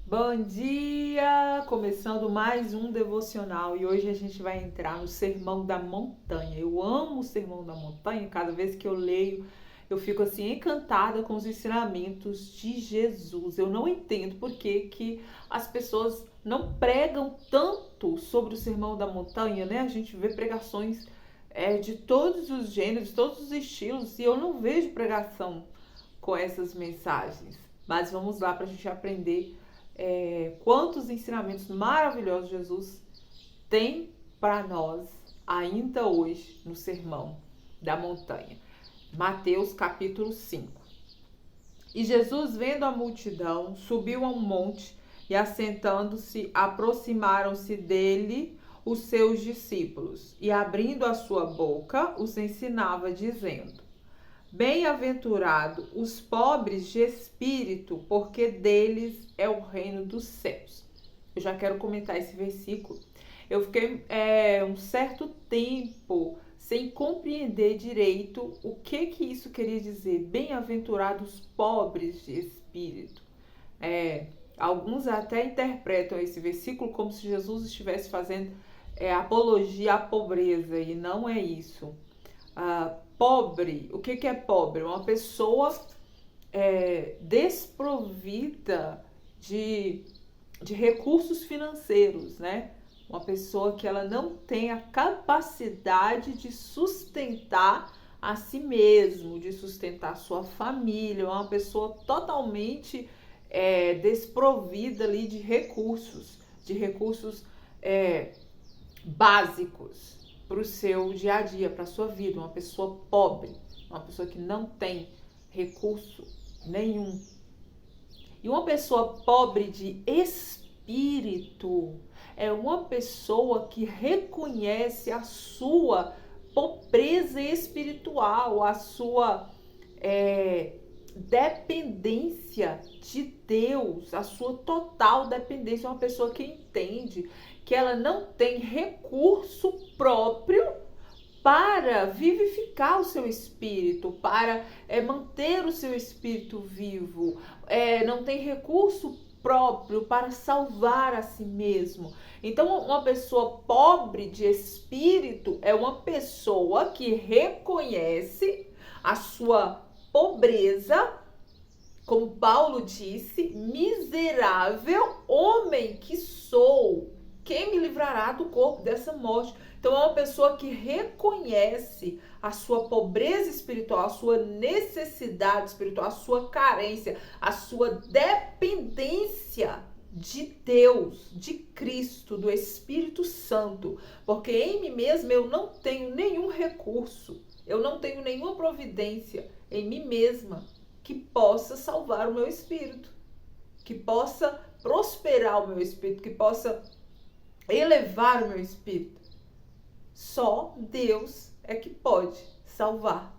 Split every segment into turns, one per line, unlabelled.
Bom dia! Começando mais um devocional e hoje a gente vai entrar no Sermão da Montanha. Eu amo o Sermão da Montanha, cada vez que eu leio eu fico assim encantada com os ensinamentos de Jesus. Eu não entendo por que as pessoas não pregam tanto sobre o Sermão da Montanha, né? A gente vê pregações de todos os gêneros, todos os estilos e eu não vejo pregação com essas mensagens. Mas vamos lá para a gente aprender quantos ensinamentos maravilhosos Jesus tem para nós ainda hoje no Sermão da Montanha. Mateus capítulo 5. E Jesus, vendo a multidão, subiu a um monte e, assentando-se, aproximaram-se dele os seus discípulos e, abrindo a sua boca, os ensinava, dizendo: Bem-aventurado os pobres de espírito, porque deles é o reino dos céus. Eu já quero comentar esse versículo. Eu fiquei um certo tempo sem compreender direito o que isso queria dizer. Bem-aventurados pobres de espírito. Alguns até interpretam esse versículo como se Jesus estivesse fazendo apologia à pobreza, e não é isso. Pobre, o que é pobre? Uma pessoa desprovida de recursos financeiros, né? Uma pessoa que ela não tem a capacidade de sustentar a si mesmo, de sustentar a sua família, uma pessoa totalmente desprovida ali de recursos básicos para o seu dia a dia, para a sua vida. Uma pessoa pobre, uma pessoa que não tem recurso nenhum. E uma pessoa pobre de espírito é uma pessoa que reconhece a sua pobreza espiritual, a sua dependência de Deus, a sua total dependência. É uma pessoa que entende que ela não tem recurso próprio para vivificar o seu espírito, para manter o seu espírito vivo, não tem recurso próprio para salvar a si mesmo. Então, uma pessoa pobre de espírito é uma pessoa que reconhece a sua pobreza, como Paulo disse: miserável homem que sou, quem me livrará do corpo dessa morte? Então, é uma pessoa que reconhece a sua pobreza espiritual, a sua necessidade espiritual, a sua carência, a sua dependência de Deus, de Cristo, do Espírito Santo. Porque em mim mesma eu não tenho nenhum recurso, eu não tenho nenhuma providência em mim mesma que possa salvar o meu espírito, que possa prosperar o meu espírito, que possa elevar o meu espírito. Só Deus é que pode salvar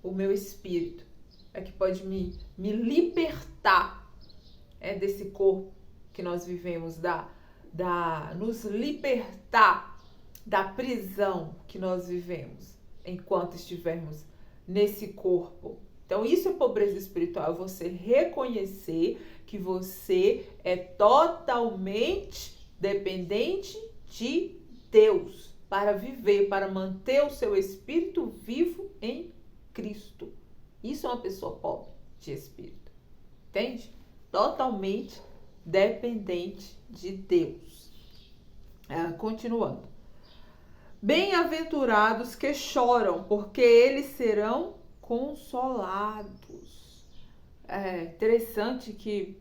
o meu espírito, é que pode me libertar desse corpo que nós vivemos, nos libertar da prisão que nós vivemos enquanto estivermos nesse corpo. Então, isso é pobreza espiritual, é você reconhecer que você é totalmente dependente de Deus para viver, para manter o seu espírito vivo em Cristo. Isso é uma pessoa pobre de espírito, entende? Totalmente dependente de Deus. Continuando. Bem-aventurados que choram, porque eles serão consolados. É interessante que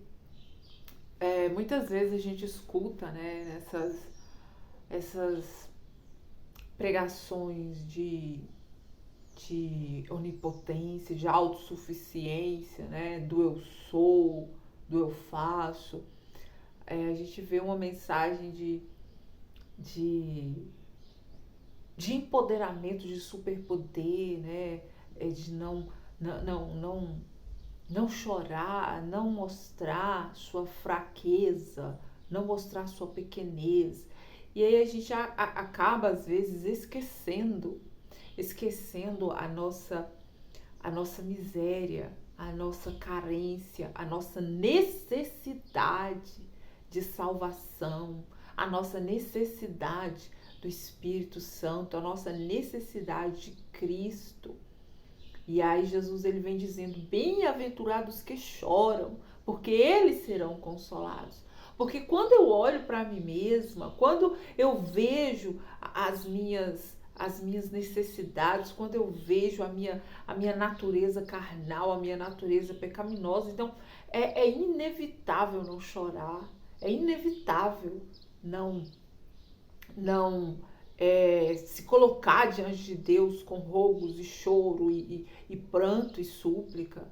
muitas vezes a gente escuta, né, essas pregações de onipotência, de autossuficiência, né, do eu sou, do eu faço. A gente vê uma mensagem de empoderamento, de superpoder, né, de não chorar, não mostrar sua fraqueza, não mostrar sua pequenez. E aí a gente acaba, às vezes, esquecendo a nossa miséria, a nossa carência, a nossa necessidade de salvação, a nossa necessidade do Espírito Santo, a nossa necessidade de Cristo. E aí Jesus ele vem dizendo, bem-aventurados que choram, porque eles serão consolados. Porque quando eu olho para mim mesma, quando eu vejo as minhas necessidades, quando eu vejo a minha natureza carnal, a minha natureza pecaminosa, então é inevitável não chorar, é inevitável não se colocar diante de Deus com rogos e choro e pranto e súplica.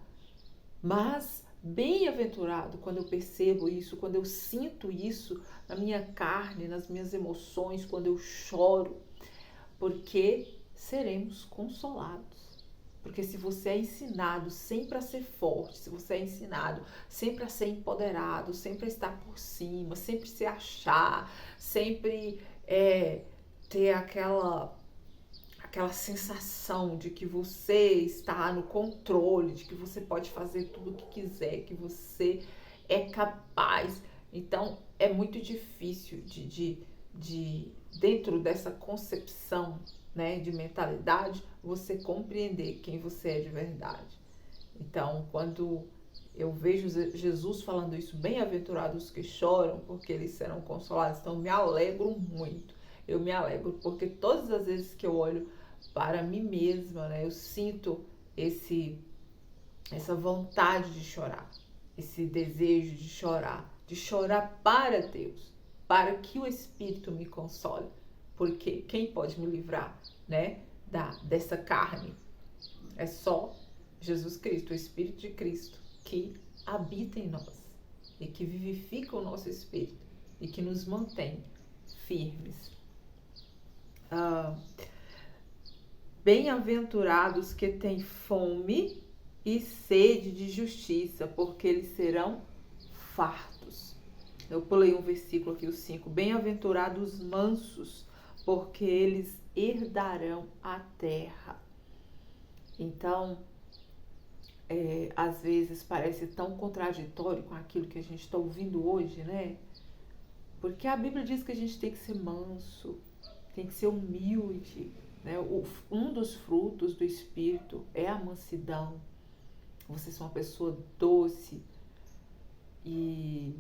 Mas bem-aventurado quando eu percebo isso, quando eu sinto isso na minha carne, nas minhas emoções, quando eu choro, porque seremos consolados. Porque se você é ensinado sempre a ser forte, se você é ensinado sempre a ser empoderado, sempre a estar por cima, sempre se achar, sempre ter aquela sensação de que você está no controle, de que você pode fazer tudo o que quiser, que você é capaz. Então, é muito difícil de dentro dessa concepção, né, de mentalidade, você compreender quem você é de verdade. Então, quando eu vejo Jesus falando isso, bem-aventurados que choram, porque eles serão consolados, então eu me alegro muito. Eu me alegro porque todas as vezes que eu olho para mim mesma, né, eu sinto essa vontade de chorar, esse desejo de chorar para Deus, para que o Espírito me console, porque quem pode me livrar, né, dessa carne? É só Jesus Cristo, o Espírito de Cristo, que habita em nós e que vivifica o nosso espírito e que nos mantém firmes. Bem-aventurados que têm fome e sede de justiça, porque eles serão fartos. Eu pulei um versículo aqui, o 5. Bem-aventurados mansos, porque eles herdarão a terra. Então, às vezes parece tão contraditório com aquilo que a gente está ouvindo hoje, né? Porque a Bíblia diz que a gente tem que ser manso, tem que ser humilde, né? Um dos frutos do Espírito é a mansidão. Você é uma pessoa doce e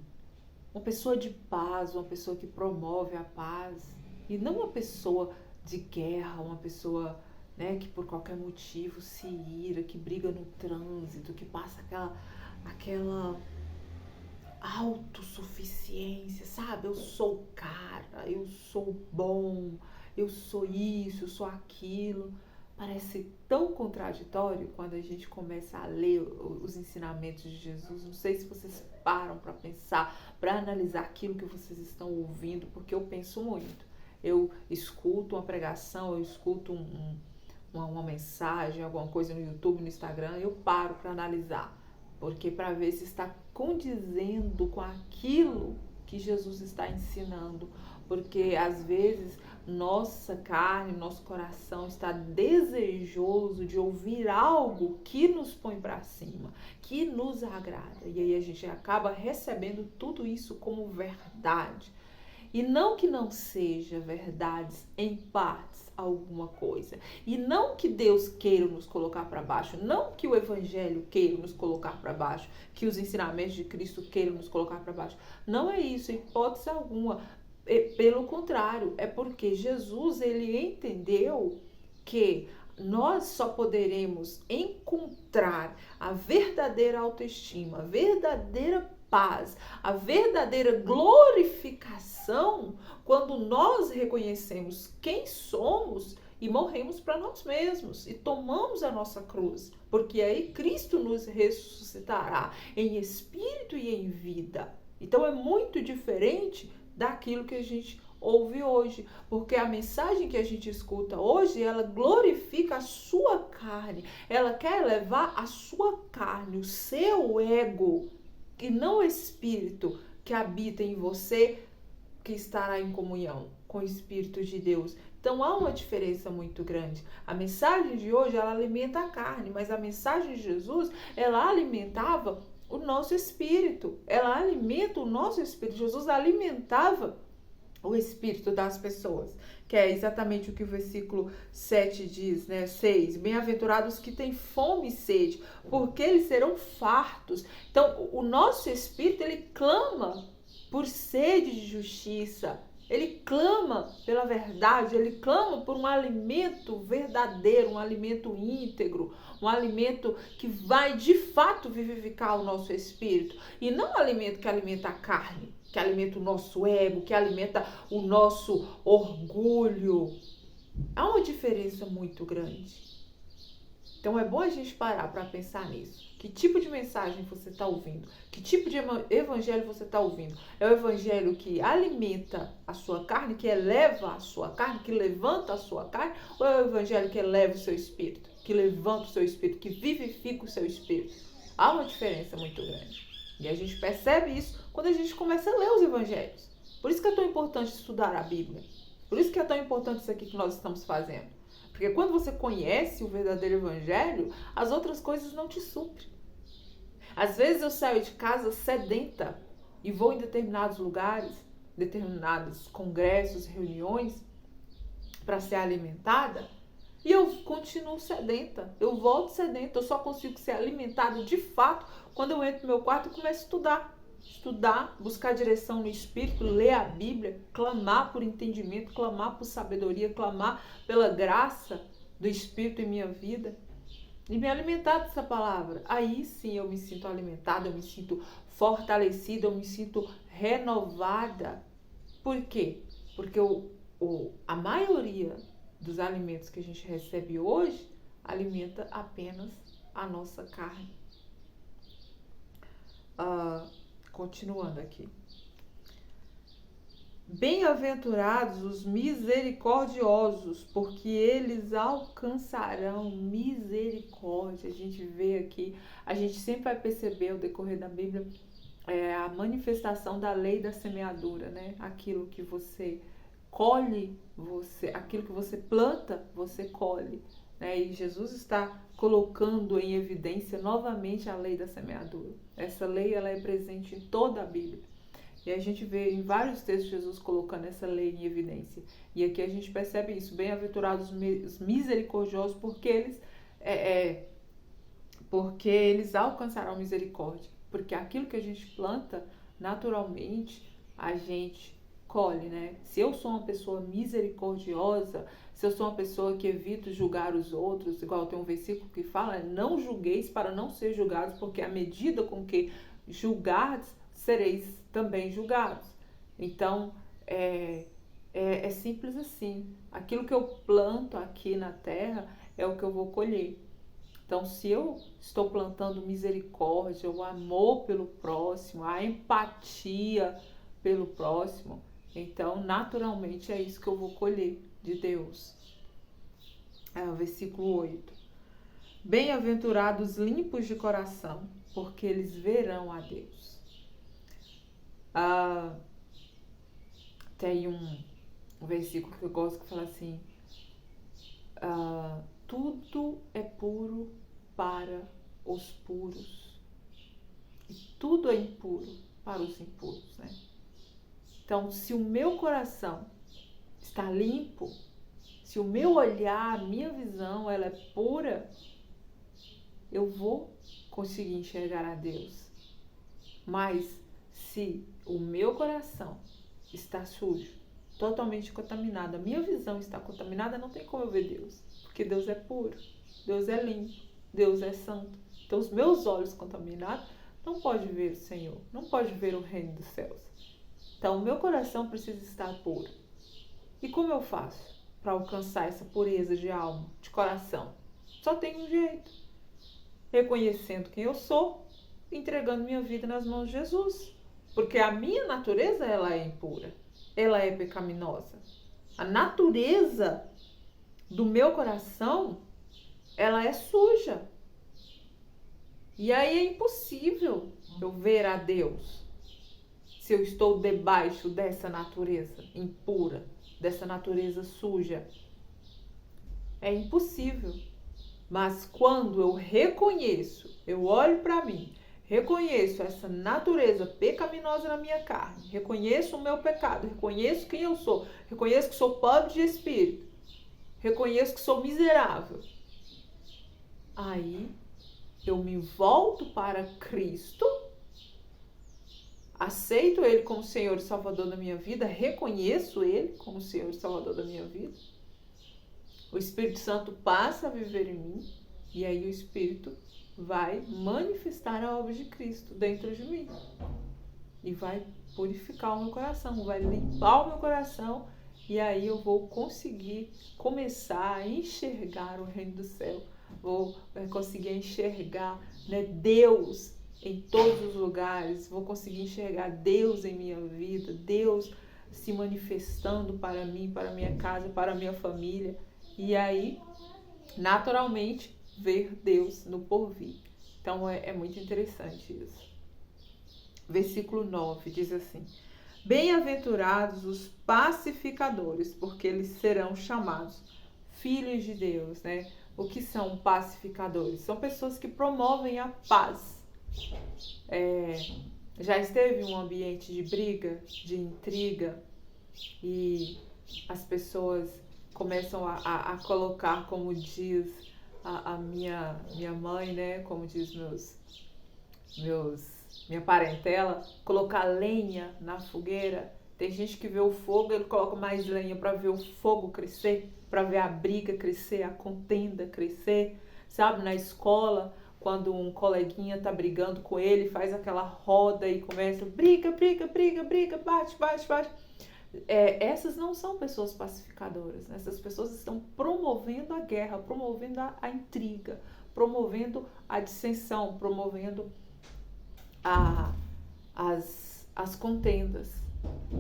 uma pessoa de paz, uma pessoa que promove a paz e não uma pessoa de guerra, uma pessoa, né, que por qualquer motivo se ira, que briga no trânsito, que passa aquela autossuficiência, sabe? Eu sou o cara, eu sou bom, eu sou isso, eu sou aquilo. Parece tão contraditório quando a gente começa a ler os ensinamentos de Jesus. Não sei se vocês param para pensar, para analisar aquilo que vocês estão ouvindo, porque eu penso muito. Eu escuto uma pregação, eu escuto uma mensagem, alguma coisa no YouTube, no Instagram, eu paro para analisar, porque para ver se está condizendo com aquilo que Jesus está ensinando, porque às vezes nossa carne, nosso coração está desejoso de ouvir algo que nos põe para cima, que nos agrada, e aí a gente acaba recebendo tudo isso como verdade. E não que não seja verdades em partes alguma coisa. E não que Deus queira nos colocar para baixo. Não que o Evangelho queira nos colocar para baixo. Que os ensinamentos de Cristo queiram nos colocar para baixo. Não é isso, em hipótese alguma. Pelo contrário, é porque Jesus, ele entendeu que nós só poderemos encontrar a verdadeira autoestima, a verdadeira paz, a verdadeira glorificação quando nós reconhecemos quem somos e morremos para nós mesmos e tomamos a nossa cruz, porque aí Cristo nos ressuscitará em espírito e em vida. Então é muito diferente daquilo que a gente ouve hoje, porque a mensagem que a gente escuta hoje, ela glorifica a sua carne, ela quer levar a sua carne, o seu ego, e não o Espírito que habita em você, que estará em comunhão com o Espírito de Deus. Então há uma diferença muito grande. A mensagem de hoje, ela alimenta a carne, mas a mensagem de Jesus, ela alimentava o nosso espírito. Ela alimenta o nosso espírito. Jesus alimentava o espírito das pessoas, que é exatamente o que o versículo 7 diz, né? 6. Bem-aventurados que têm fome e sede, porque eles serão fartos. Então, o nosso espírito, ele clama por sede de justiça. Ele clama pela verdade, ele clama por um alimento verdadeiro, um alimento íntegro, um alimento que vai de fato vivificar o nosso espírito. E não um alimento que alimenta a carne, que alimenta o nosso ego, que alimenta o nosso orgulho. Há uma diferença muito grande. Então é bom a gente parar para pensar nisso. Que tipo de mensagem você está ouvindo? Que tipo de evangelho você está ouvindo? É o evangelho que alimenta a sua carne, que eleva a sua carne, que levanta a sua carne? Ou é o evangelho que eleva o seu espírito, que levanta o seu espírito, que vivifica o seu espírito? Há uma diferença muito grande. E a gente percebe isso quando a gente começa a ler os evangelhos. Por isso que é tão importante estudar a Bíblia. Por isso que é tão importante isso aqui que nós estamos fazendo. Porque quando você conhece o verdadeiro evangelho, as outras coisas não te suprem. Às vezes eu saio de casa sedenta e vou em determinados lugares, determinados congressos, reuniões, para ser alimentada, e eu continuo sedenta, eu volto sedenta, eu só consigo ser alimentada de fato quando eu entro no meu quarto e começo a estudar, buscar direção no Espírito, ler a Bíblia, clamar por entendimento, clamar por sabedoria, clamar pela graça do Espírito em minha vida e me alimentar dessa palavra. Aí sim eu me sinto alimentada, eu me sinto fortalecida, eu me sinto renovada. Por quê? Porque a maioria dos alimentos que a gente recebe hoje alimenta apenas a nossa carne. Continuando aqui. Bem-aventurados os misericordiosos, porque eles alcançarão misericórdia. A gente vê aqui, a gente sempre vai perceber ao decorrer da Bíblia a manifestação da lei da semeadura, né? Aquilo que você colhe, aquilo que você planta, você colhe. Né? E Jesus está colocando em evidência novamente a lei da semeadura. Essa lei ela é presente em toda a Bíblia. E a gente vê em vários textos Jesus colocando essa lei em evidência. E aqui a gente percebe isso. Bem-aventurados os misericordiosos, porque eles alcançarão misericórdia. Porque aquilo que a gente planta, naturalmente, a gente colhe, né? Se eu sou uma pessoa misericordiosa, se eu sou uma pessoa que evito julgar os outros, igual tem um versículo que fala, não julgueis para não ser julgados, porque à medida com que julgardes, sereis também julgados. Então, é simples assim. Aquilo que eu planto aqui na terra é o que eu vou colher. Então, se eu estou plantando misericórdia, o amor pelo próximo, a empatia pelo próximo, então, naturalmente, é isso que eu vou colher de Deus. Versículo 8. Bem-aventurados limpos de coração, porque eles verão a Deus. Tem um versículo que eu gosto que fala assim, tudo é puro para os puros e tudo é impuro para os impuros, né? Então, se o meu coração está limpo, se o meu olhar, a minha visão, ela é pura, eu vou conseguir enxergar a Deus. Mas se o meu coração está sujo, totalmente contaminado, a minha visão está contaminada, não tem como eu ver Deus. Porque Deus é puro, Deus é limpo, Deus é santo. Então os meus olhos contaminados não podem ver o Senhor, não podem ver o reino dos céus. Então o meu coração precisa estar puro. E como eu faço para alcançar essa pureza de alma, de coração? Só tem um jeito. Reconhecendo quem eu sou, entregando minha vida nas mãos de Jesus. Porque a minha natureza, ela é impura. Ela é pecaminosa. A natureza do meu coração, ela é suja. E aí é impossível eu ver a Deus se eu estou debaixo dessa natureza impura, dessa natureza suja. É impossível. Mas quando eu reconheço, eu olho para mim, reconheço essa natureza pecaminosa na minha carne, reconheço o meu pecado, reconheço quem eu sou, reconheço que sou pobre de espírito, reconheço que sou miserável, aí eu me volto para Cristo, aceito Ele como Senhor e Salvador da minha vida, reconheço Ele como Senhor e Salvador da minha vida, o Espírito Santo passa a viver em mim, e aí o Espírito vai manifestar a obra de Cristo dentro de mim. E vai purificar o meu coração, vai limpar o meu coração. E aí eu vou conseguir começar a enxergar o reino do céu. Vou conseguir enxergar, né, Deus em todos os lugares. Vou conseguir enxergar Deus em minha vida. Deus se manifestando para mim, para minha casa, para minha família. E aí, naturalmente, ver Deus no porvir. Então é muito interessante isso. Versículo 9 diz assim: bem-aventurados os pacificadores, porque eles serão chamados filhos de Deus, né? O que são pacificadores? São pessoas que promovem a paz. Já esteve em um ambiente de briga, de intriga, e as pessoas começam a colocar, como diz a minha mãe, né? Como diz minha parentela, colocar lenha na fogueira. Tem gente que vê o fogo, ele coloca mais lenha para ver o fogo crescer, para ver a briga crescer, a contenda crescer. Sabe, na escola, quando um coleguinha tá brigando com ele, faz aquela roda e começa briga, bate. Essas não são pessoas pacificadoras, né? Essas pessoas estão promovendo a guerra, promovendo a intriga, promovendo a dissensão, promovendo as contendas.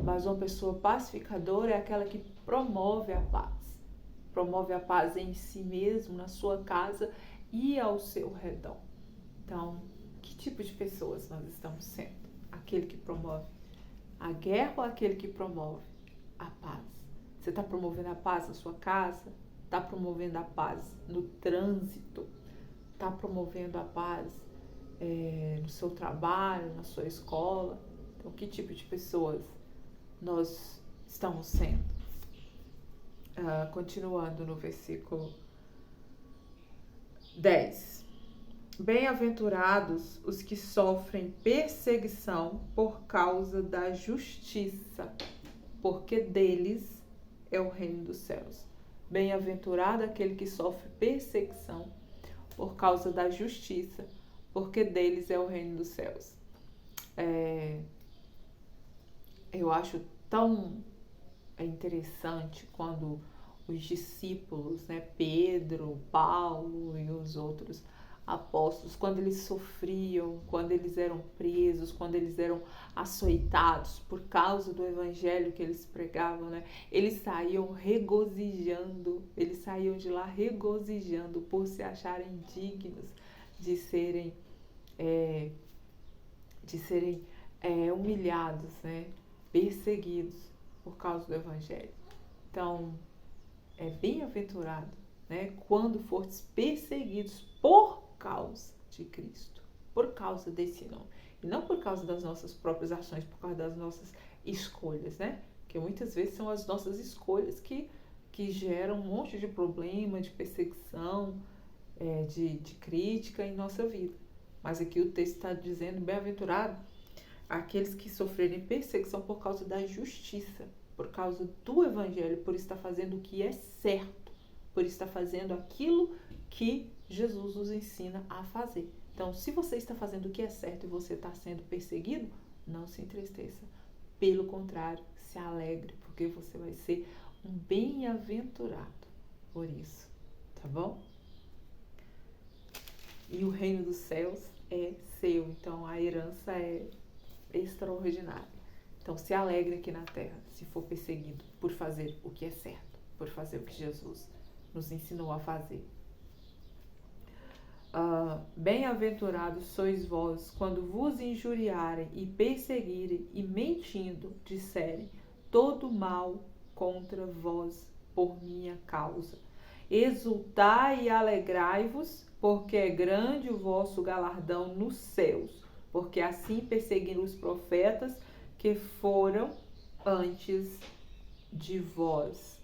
Mas uma pessoa pacificadora é aquela que promove a paz em si mesmo, na sua casa e ao seu redor. Então, que tipo de pessoas nós estamos sendo? Aquele que promove a guerra ou aquele que promove a paz? Você está promovendo a paz na sua casa? Está promovendo a paz no trânsito? Está promovendo a paz no seu trabalho, na sua escola? Então, que tipo de pessoas nós estamos sendo? Continuando no versículo 10. Bem-aventurados os que sofrem perseguição por causa da justiça, porque deles é o reino dos céus. Bem-aventurado aquele que sofre perseguição por causa da justiça, porque deles é o reino dos céus. Eu acho tão interessante quando os discípulos, né, Pedro, Paulo e os outros apóstolos, quando eles sofriam, quando eles eram presos, quando eles eram açoitados por causa do evangelho que eles pregavam, né? Eles saíam regozijando, eles saíam de lá regozijando por se acharem dignos de serem humilhados, né? Perseguidos por causa do evangelho. Então, é bem-aventurado, né, quando fordes perseguidos por causa de Cristo, por causa desse nome, e não por causa das nossas próprias ações, por causa das nossas escolhas, né? Porque muitas vezes são as nossas escolhas que geram um monte de problema, de perseguição, de crítica em nossa vida. Mas aqui o texto está dizendo: bem-aventurado aqueles que sofrerem perseguição por causa da justiça, por causa do evangelho, por estar fazendo o que é certo, por estar fazendo aquilo que Jesus nos ensina a fazer. Então, se você está fazendo o que é certo e você está sendo perseguido, não se entristeça. Pelo contrário, se alegre, porque você vai ser um bem-aventurado por isso, tá bom? E o reino dos céus é seu, então a herança é extraordinária. Então, se alegre aqui na terra, se for perseguido por fazer o que é certo, por fazer o que Jesus nos ensinou a fazer. Bem-aventurados sois vós, quando vos injuriarem e perseguirem e mentindo disserem todo mal contra vós por minha causa. Exultai e alegrai-vos, porque é grande o vosso galardão nos céus, porque assim perseguiram os profetas que foram antes de vós.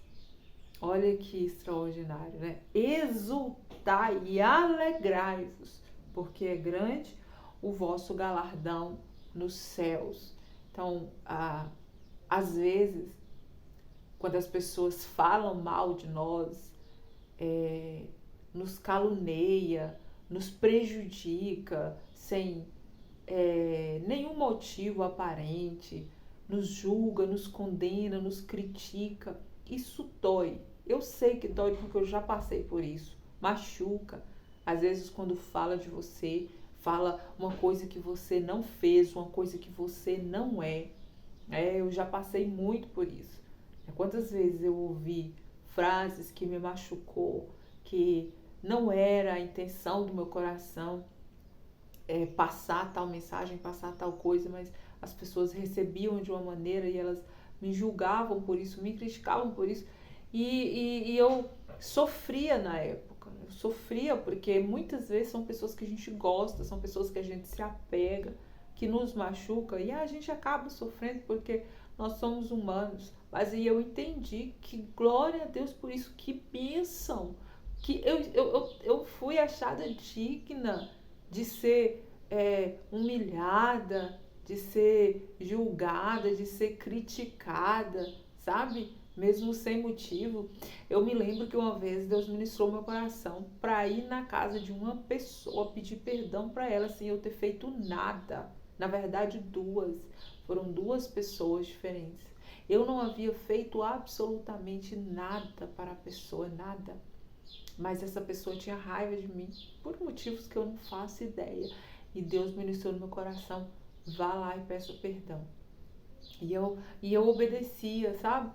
Olha que extraordinário, né? Exultai e alegrai-vos, porque é grande o vosso galardão nos céus. Então, às vezes, quando as pessoas falam mal de nós, nos caluneia, nos prejudica, sem nenhum motivo aparente, nos julga, nos condena, nos critica, isso dói. Eu sei que dói porque eu já passei por isso. Machuca. Às vezes quando fala de você, fala uma coisa que você não fez, uma coisa que você não é. Eu já passei muito por isso. Quantas vezes eu ouvi frases que me machucou, que não era a intenção do meu coração passar tal mensagem, passar tal coisa, mas as pessoas recebiam de uma maneira e elas me julgavam por isso, me criticavam por isso, e eu sofria na época. Eu sofria porque muitas vezes são pessoas que a gente gosta, são pessoas que a gente se apega, que nos machuca, e a gente acaba sofrendo porque nós somos humanos. Mas aí eu entendi que glória a Deus por isso, que bênção, que eu fui achada digna de ser humilhada, de ser julgada, de ser criticada, sabe? Mesmo sem motivo. Eu me lembro que uma vez Deus ministrou meu coração para ir na casa de uma pessoa, pedir perdão para ela sem eu ter feito nada. Na verdade, foram duas pessoas diferentes. Eu não havia feito absolutamente nada para a pessoa, nada. Mas essa pessoa tinha raiva de mim por motivos que eu não faço ideia. E Deus ministrou no meu coração: vá lá e peça perdão. E eu obedecia, sabe?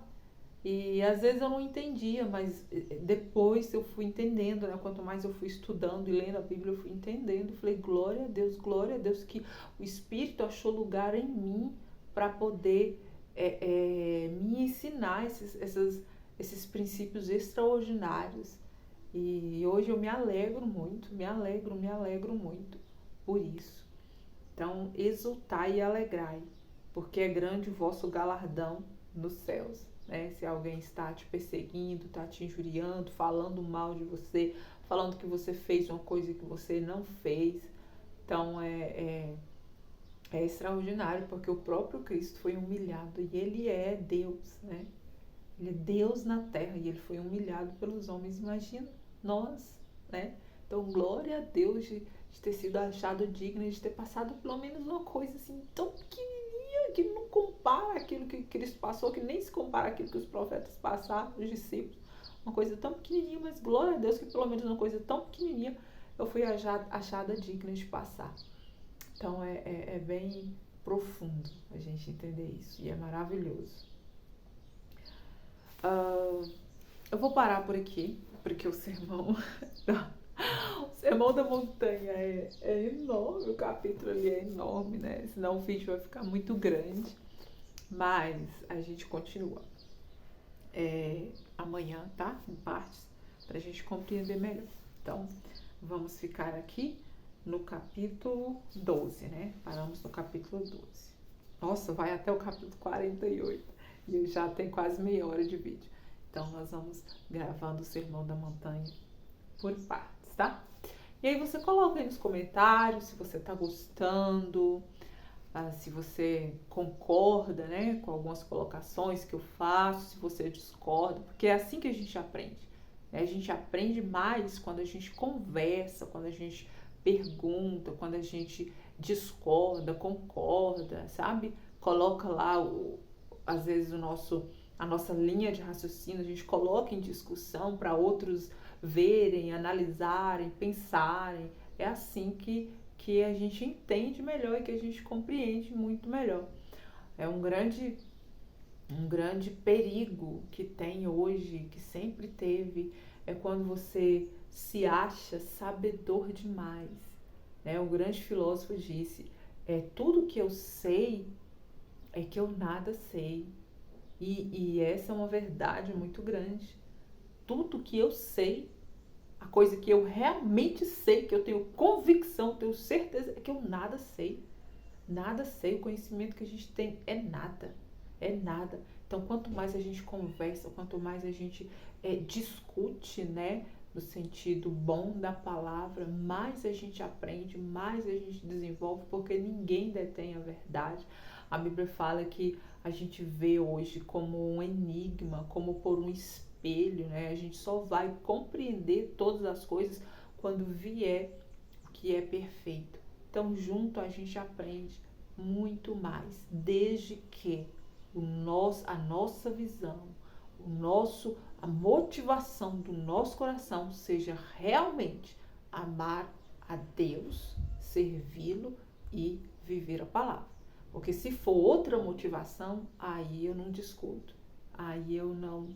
E às vezes eu não entendia, mas depois eu fui entendendo, né? Quanto mais eu fui estudando e lendo a Bíblia, eu fui entendendo. Falei, glória a Deus que o Espírito achou lugar em mim para poder me ensinar esses princípios extraordinários. E hoje eu me alegro muito por isso. Então, exultai e alegrai, porque é grande o vosso galardão nos céus. Né? Se alguém está te perseguindo, está te injuriando, falando mal de você, falando que você fez uma coisa que você não fez. Então, é extraordinário, porque o próprio Cristo foi humilhado e Ele é Deus, né? Ele é Deus na terra e Ele foi humilhado pelos homens. Imagina nós, né? Então, glória a Deus de ter sido achado digno, de ter passado pelo menos uma coisa assim tão pequenininha, que não compara aquilo que Cristo passou, que nem se compara aquilo que os profetas passaram, os discípulos. Uma coisa tão pequenininha, mas glória a Deus que pelo menos uma coisa tão pequenininha eu fui achada digna de passar. Então, é bem profundo a gente entender isso e é maravilhoso. Eu vou parar por aqui, porque o sermão da montanha é enorme, o capítulo ali é enorme, né? Senão o vídeo vai ficar muito grande. Mas a gente continua amanhã, tá? Em partes, pra gente compreender melhor. Então, vamos ficar aqui no capítulo 12, né? Paramos no capítulo 12. Nossa, vai até o capítulo 48. E já tem quase meia hora de vídeo. Então, nós vamos gravando o Sermão da Montanha por partes, tá? E aí você coloca aí nos comentários se você tá gostando, se você concorda, né, com algumas colocações que eu faço, se você discorda, porque é assim que a gente aprende. Né? A gente aprende mais quando a gente conversa, quando a gente pergunta, quando a gente discorda, concorda, sabe? Coloca lá, às vezes, a nossa linha de raciocínio, a gente coloca em discussão para outros verem, analisarem, pensarem. É assim que a gente entende melhor e que a gente compreende muito melhor. É um grande perigo que tem hoje, que sempre teve, é quando você se acha sabedor demais. Né? Um grande filósofo disse, tudo que eu sei é que eu nada sei. E essa é uma verdade muito grande. Tudo que eu sei, a coisa que eu realmente sei, que eu tenho convicção, tenho certeza, é que eu nada sei. Nada sei, o conhecimento que a gente tem é nada, é nada. Então, quanto mais a gente conversa, quanto mais a gente discute, né, no sentido bom da palavra, mais a gente aprende, mais a gente desenvolve, porque ninguém detém a verdade. A Bíblia fala que a gente vê hoje como um enigma, como por um espelho, né? A gente só vai compreender todas as coisas quando vier o que é perfeito. Então, junto a gente aprende muito mais, desde que a nossa visão, a motivação do nosso coração seja realmente amar a Deus, servi-lo e viver a palavra. Porque se for outra motivação, aí eu não discuto, aí eu não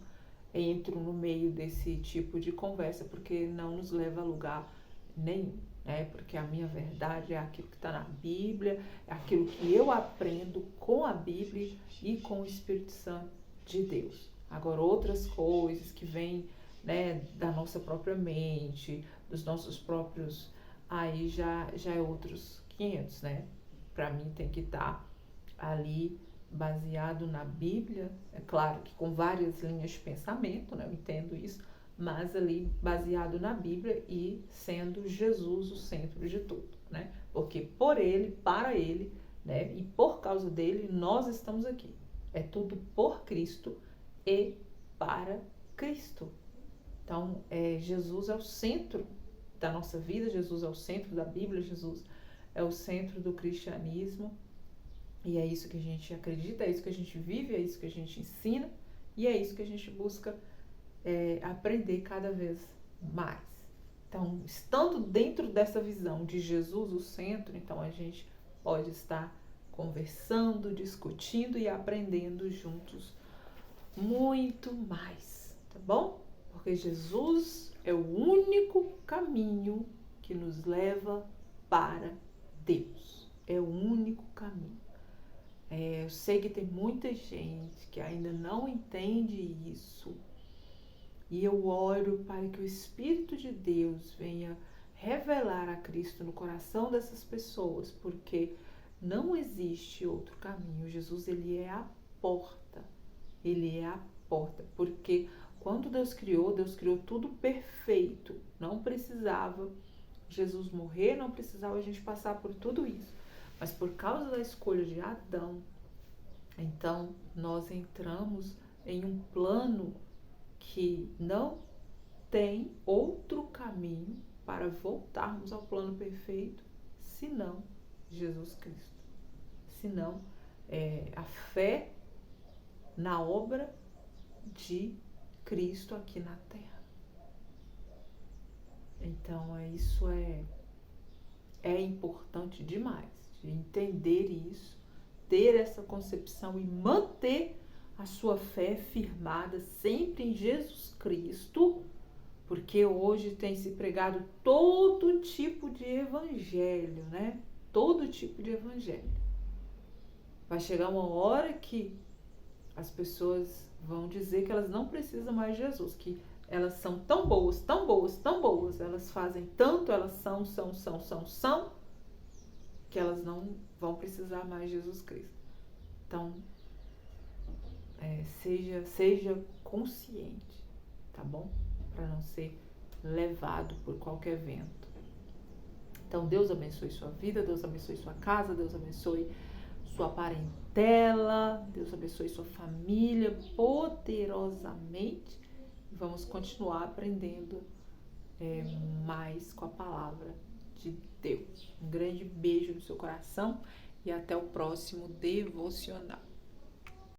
entro no meio desse tipo de conversa, porque não nos leva a lugar nenhum, né? Porque a minha verdade é aquilo que está na Bíblia, é aquilo que eu aprendo com a Bíblia e com o Espírito Santo de Deus. Agora, outras coisas que vêm, né, da nossa própria mente, dos nossos próprios, aí já é outros 500, né? Para mim tem que estar ali baseado na Bíblia, é claro que com várias linhas de pensamento, né? Eu entendo isso, mas ali baseado na Bíblia e sendo Jesus o centro de tudo, né? Porque por ele, para ele, né? E por causa dele, nós estamos aqui. É tudo por Cristo e para Cristo. Então, Jesus é o centro da nossa vida, Jesus é o centro da Bíblia, Jesus é o centro do cristianismo. E é isso que a gente acredita, é isso que a gente vive, é isso que a gente ensina e é isso que a gente busca aprender cada vez mais. Então, estando dentro dessa visão de Jesus o centro, então a gente pode estar conversando, discutindo e aprendendo juntos muito mais, tá bom? Porque Jesus é o único caminho que nos leva para Deus. É o único caminho. Eu sei que tem muita gente que ainda não entende isso. E eu oro para que o Espírito de Deus venha revelar a Cristo no coração dessas pessoas, porque não existe outro caminho. Jesus, ele é a porta. Ele é a porta, porque quando Deus criou tudo perfeito. Não precisava Jesus morrer, não precisava a gente passar por tudo isso. Mas por causa da escolha de Adão, então nós entramos em um plano que não tem outro caminho para voltarmos ao plano perfeito, senão Jesus Cristo. Senão a fé na obra de Cristo aqui na Terra. Então isso é importante demais, de entender isso, ter essa concepção e manter a sua fé firmada sempre em Jesus Cristo, porque hoje tem se pregado todo tipo de evangelho, né? Todo tipo de evangelho. Vai chegar uma hora que as pessoas vão dizer que elas não precisam mais de Jesus, que elas são tão boas, tão boas, tão boas, elas fazem tanto, elas são, que elas não vão precisar mais de Jesus Cristo. Então, seja consciente, tá bom? Para não ser levado por qualquer vento. Então, Deus abençoe sua vida, Deus abençoe sua casa, Deus abençoe sua parentela, Deus abençoe sua família poderosamente. Vamos continuar aprendendo mais com a palavra de Deus. Um grande beijo no seu coração e até o próximo devocional.